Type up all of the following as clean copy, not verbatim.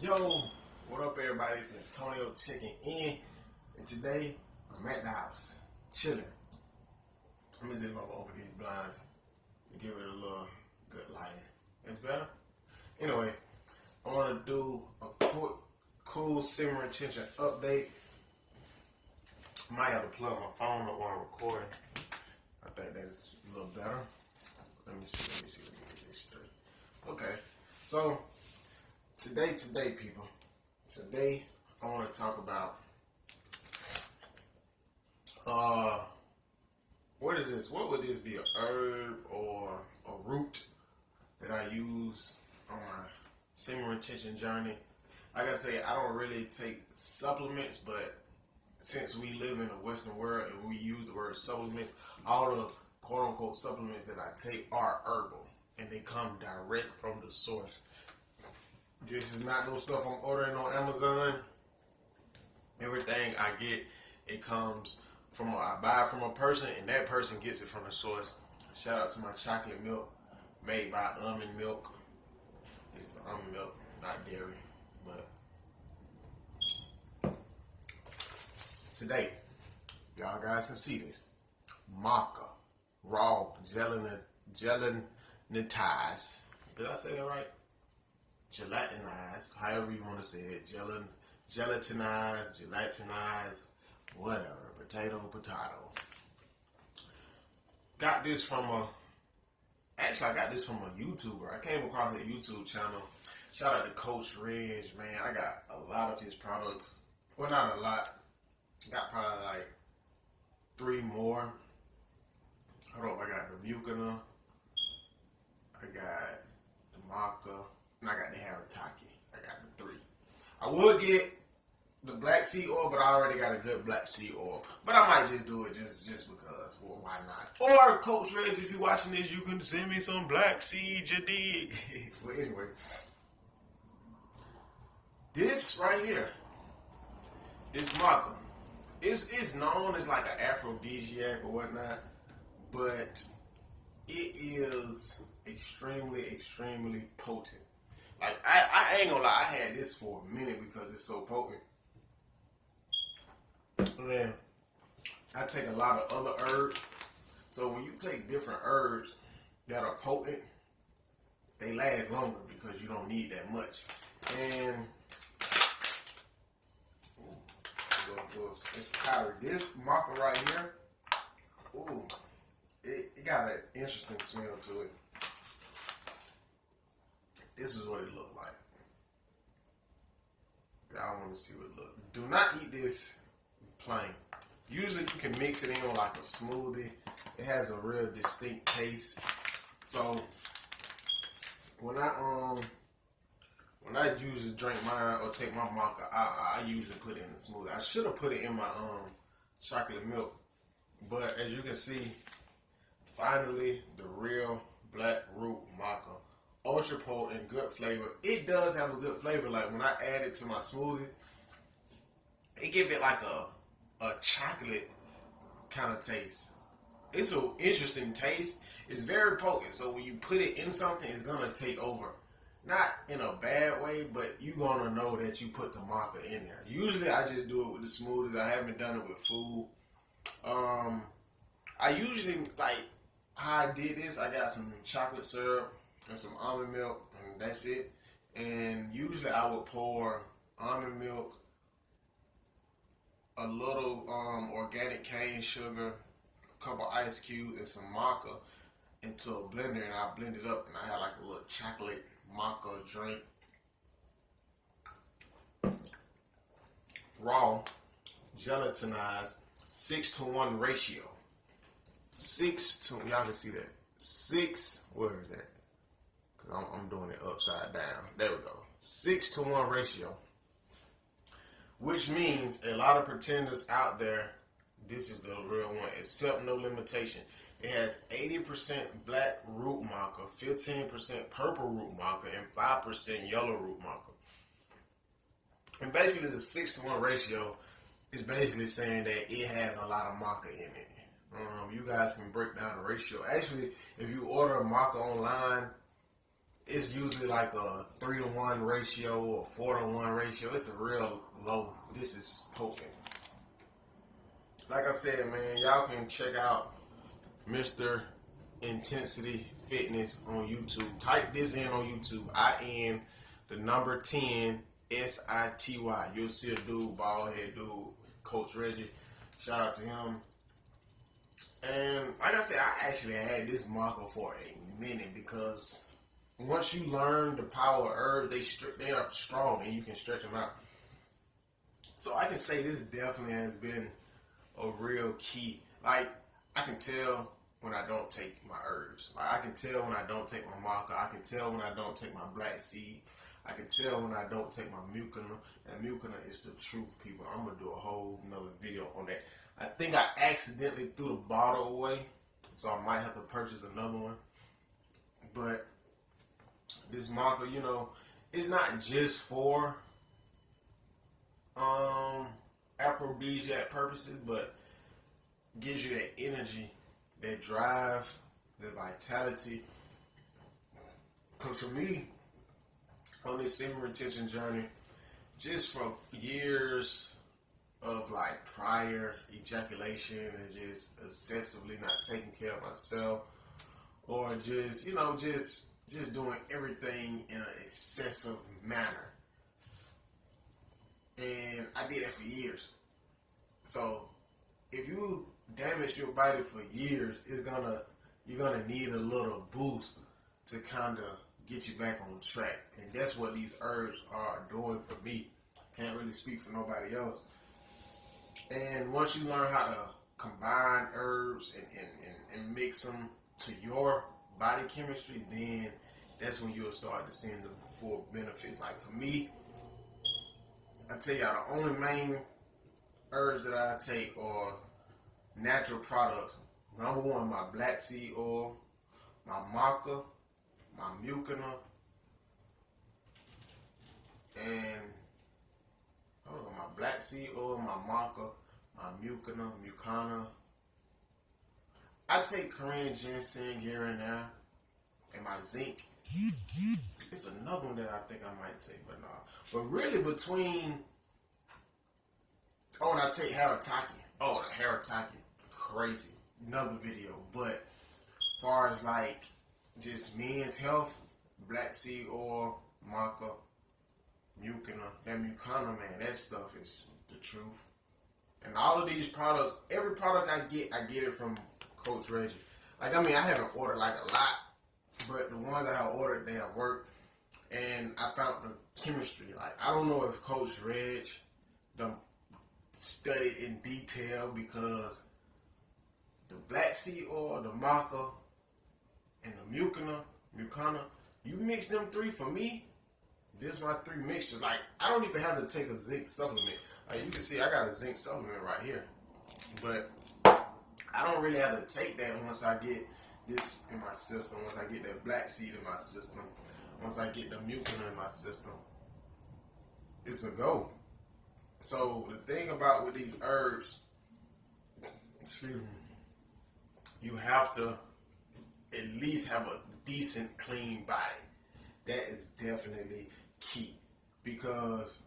Yo, what up everybody? It's Antonio checking in, and today I'm at the house, chilling. Let me see if I can open these blinds and give it a little good lighting. It's better? Anyway, I want to do a quick, cool Semen retention update. Might have to plug my phone up while I'm recording. I think that's a little better. Let me see, let me get this straight. Okay, so today, people. Today, I want to talk about what is this? What would this be? A herb or a root that I use on my semen retention journey? Like I say, I don't really take supplements, but since we live in the Western world and we use the word supplement, all the quote unquote supplements that I take are herbal and they come direct from the source. This is not no stuff I'm ordering on Amazon. Everything I get, it comes from, I buy it from a person and that person gets it from the source. Shout out to my chocolate milk made by almond milk. This is almond milk, not dairy. But today, y'all guys can see this. Maca, raw, gelatinized. Did I say that right? Gelatinized, however you want to say it, gelatinized, whatever, potato. Got this from I got this from a YouTuber. I came across a YouTube channel. Shout out to Coach Reg, man. I got a lot of his products. Well, not a lot. Got probably like 3 more. Hold up, I got the Mucuna. I got the Maca. And I got the Haritaki. I got the 3. I would get the black seed oil, but I already got a good black seed oil. But I might just do it just because. Well, why not? Or Coach Reg, if you're watching this, you can send me some black seed, you dig? Well, anyway. This right here, this Maca, it's known as like an aphrodisiac or whatnot, but it is extremely potent. Like, I ain't gonna lie, I had this for a minute because it's so potent. And then I take a lot of other herbs. So when you take different herbs that are potent, they last longer because you don't need that much. And it's powder. This Maca right here, ooh, it got an interesting smell to it. This is what it looked like. I want to see what it looks. Do not eat this plain. Usually you can mix it in like a smoothie. It has a real distinct taste. So when I usually drink mine or take my Maca, I usually put it in the smoothie. I should have put it in my chocolate milk, but as you can see, finally the real black root Maca. Ultra potent, good flavor. It does have a good flavor. Like when I add it to my smoothie, it give it like a chocolate kind of taste. It's an interesting taste. It's very potent. So when you put it in something, it's gonna take over. Not in a bad way, but you're gonna know that you put the Maca in there. Usually I just do it with the smoothies. I haven't done it with food. I usually, like how I did this, I got some chocolate syrup and some almond milk, and that's it. And usually I would pour almond milk, a little organic cane sugar, a couple ice cubes, and some Maca into a blender, and I blend it up, and I had like a little chocolate Maca drink. Raw, gelatinized, 6-to-1 ratio. 6 to, y'all can see that. 6, where is that? Because I'm doing it upside down. There we go. 6-to-1 ratio. Which means a lot of pretenders out there, this is the real one, except no limitation. It has 80% black root Maca, 15% purple root Maca, and 5% yellow root Maca. And basically the 6-to-1 ratio is basically saying that it has a lot of Maca in it. You guys can break down the ratio. Actually, if you order a Maca online, it's usually like a 3-to-1 ratio or 4-to-1 ratio. It's a real low. This is potent. Like I said, man, y'all can check out Mr. Intensity Fitness on YouTube. Type this in on YouTube. IN the number 10 SITY. You'll see a dude, bald head dude, Coach Reggie. Shout out to him. And like I said, I actually had this marker for a minute because once you learn the power of herbs, they are strong and you can stretch them out. So I can say this definitely has been a real key. Like, I can tell when I don't take my herbs. Like, I can tell when I don't take my maca. I can tell when I don't take my black seed. I can tell when I don't take my mucuna. And mucuna is the truth, people. I'm going to do a whole nother video on that. I think I accidentally threw the bottle away, so I might have to purchase another one. But this maca, you know, it's not just for aphrodisiac purposes, but gives you that energy, that drive, the vitality. Because for me, on this semen retention journey, just from years of like prior ejaculation and just excessively not taking care of myself, or just, you know, just doing everything in an excessive manner. And I did that for years. So if you damage your body for years, you're gonna need a little boost to kind of get you back on track. And that's what these herbs are doing for me. Can't really speak for nobody else. And once you learn how to combine herbs and mix them to your body chemistry, then that's when you'll start to see the full benefits. Like for me, I tell y'all, the only main herbs that I take are natural products. Number one, my black seed oil, my maca, my mucuna, and my black seed oil, my maca, my mucuna. I take Korean ginseng here and there, and my zinc. It's another one that I think I might take, but nah. But really between, and I take harataki. Oh, the harataki, crazy. Another video. But as far as like just men's health, black seed oil, maca, mucuna, that mucuna, man, that stuff is the truth. And all of these products, every product I get it from Coach Reggie. Like, I mean, I haven't ordered like a lot, but the ones I have ordered, they have worked. And I found the chemistry. Like, I don't know if Coach Reg done studied in detail, because the black seed oil, the maca, and the mucuna, you mix them three for me. This is my three mixtures. Like, I don't even have to take a zinc supplement. Like, you can see I got a zinc supplement right here. But I don't really have to take that once I get this in my system, once I get that black seed in my system, once I get the mucuna in my system. It's a go. So the thing about with these herbs, excuse me, you have to at least have a decent, clean body. That is definitely key, because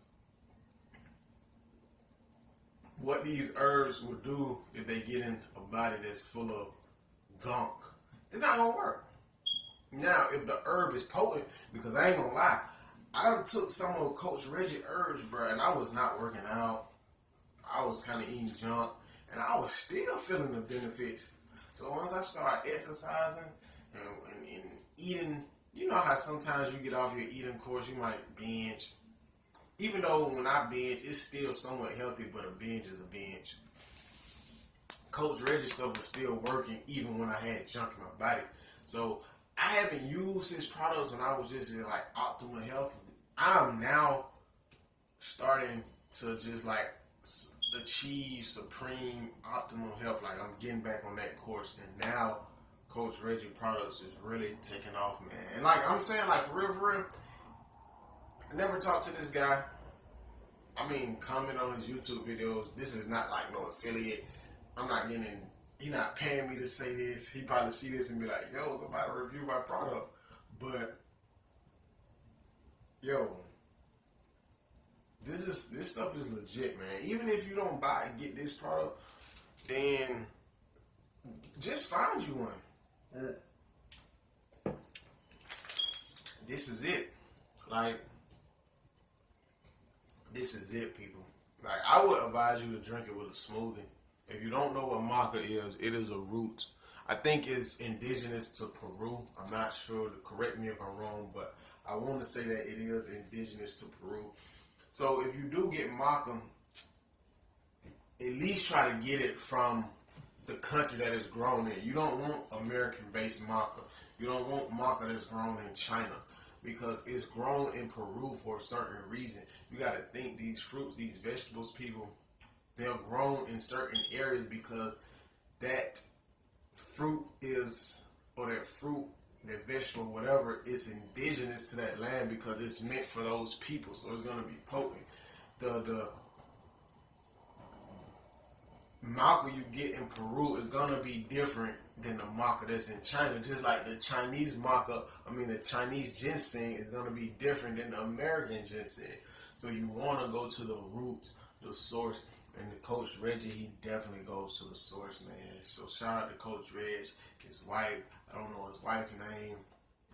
what these herbs will do if they get in a body that's full of gunk, it's not gonna work. Now, if the herb is potent, because I ain't gonna lie, I done took some of Coach Reggie herbs, bro, and I was not working out. I was kind of eating junk, and I was still feeling the benefits. So once I started exercising and eating, you know how sometimes you get off your eating course, you might binge. Even though when I binge, it's still somewhat healthy, but a binge is a binge. Coach Reggie stuff was still working even when I had junk in my body. So I haven't used his products when I was just in like optimal health. I'm now starting to just like achieve supreme optimal health. Like, I'm getting back on that course, and now Coach Reggie products is really taking off, man. And like I'm saying, like for real, I never talked to this guy. I mean, comment on his YouTube videos. This is not like no affiliate. I'm not getting, he not paying me to say this. He probably see this and be like, yo, somebody review my product. But Yo, this stuff is legit, man. Even if you don't get this product, then just find you one. This is it. Like, this is it, people. Like, I would advise you to drink it with a smoothie. If you don't know what maca is, it is a root. I think it's indigenous to Peru. I'm not sure. Correct me if I'm wrong, but I want to say that it is indigenous to Peru. So if you do get maca, at least try to get it from the country that it's grown in. You don't want American-based maca. You don't want maca that's grown in China, because it's grown in Peru for a certain reason. You got to think these fruits, these vegetables, people, they're grown in certain areas because that fruit is, or that fruit, that vegetable, whatever, is indigenous to that land because it's meant for those people. So it's going to be potent. The maca you get in Peru is going to be different than the maca that's in China. Just like the Chinese maca, the Chinese ginseng is going to be different than the American ginseng. So you want to go to the roots, the source. And the Coach Reggie, he definitely goes to the source, man. So shout out to Coach Reg, his wife. I don't know his wife's name.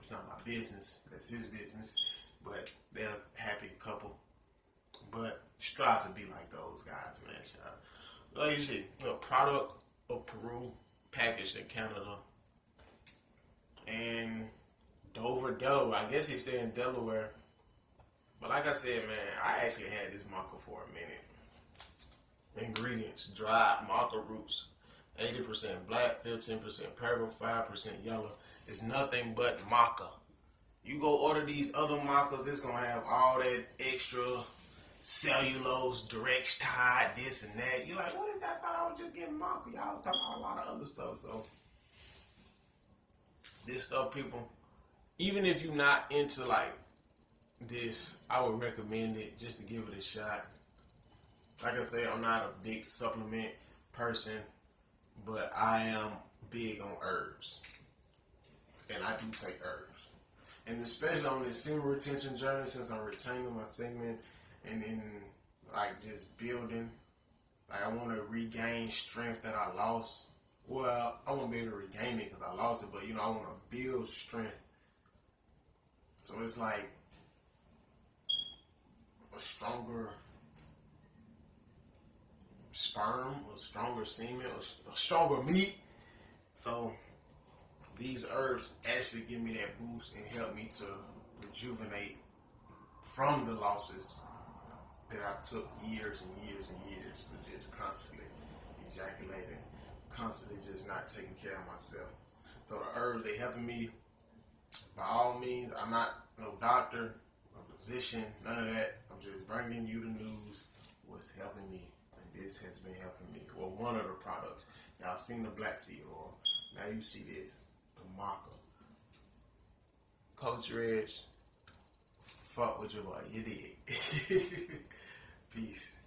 It's not my business. That's his business. But they're a happy couple. But strive to be like those guys, man. Shout out. Like you see, a product of Peru, packaged in Canada. And Dover, Delaware. I guess he stay in Delaware. But like I said, man, I actually had this maca for a minute. Ingredients: dried maca roots, 80% black, 15% purple, 5% yellow. It's nothing but maca. You go order these other macas, it's gonna have all that extra cellulose, direct tide, this and that. You're like, what is that? I thought I was just getting maca. Y'all talking about a lot of other stuff. So this stuff, people, even if you're not into like this, I would recommend it just to give it a shot. Like I say, I'm not a big supplement person, but I am big on herbs. And I do take herbs. And especially on this semen retention journey, since I'm retaining my semen and in like just building, like I want to regain strength that I lost. Well, I won't be able to regain it because I lost it, but I want to build strength. So it's like a stronger sperm, a stronger semen, a stronger meat. So these herbs actually give me that boost and help me to rejuvenate from the losses that I took years and years and years of just constantly ejaculating, constantly just not taking care of myself. So the herbs, they helping me. By all means, I'm not no doctor, no physician, none of that. I'm just bringing you the news, what's helping me. This has been helping me. Well, one of the products. Y'all seen the black seed oil. Now you see this. The maca. Coach Reg, fuck with your boy. You did. Peace.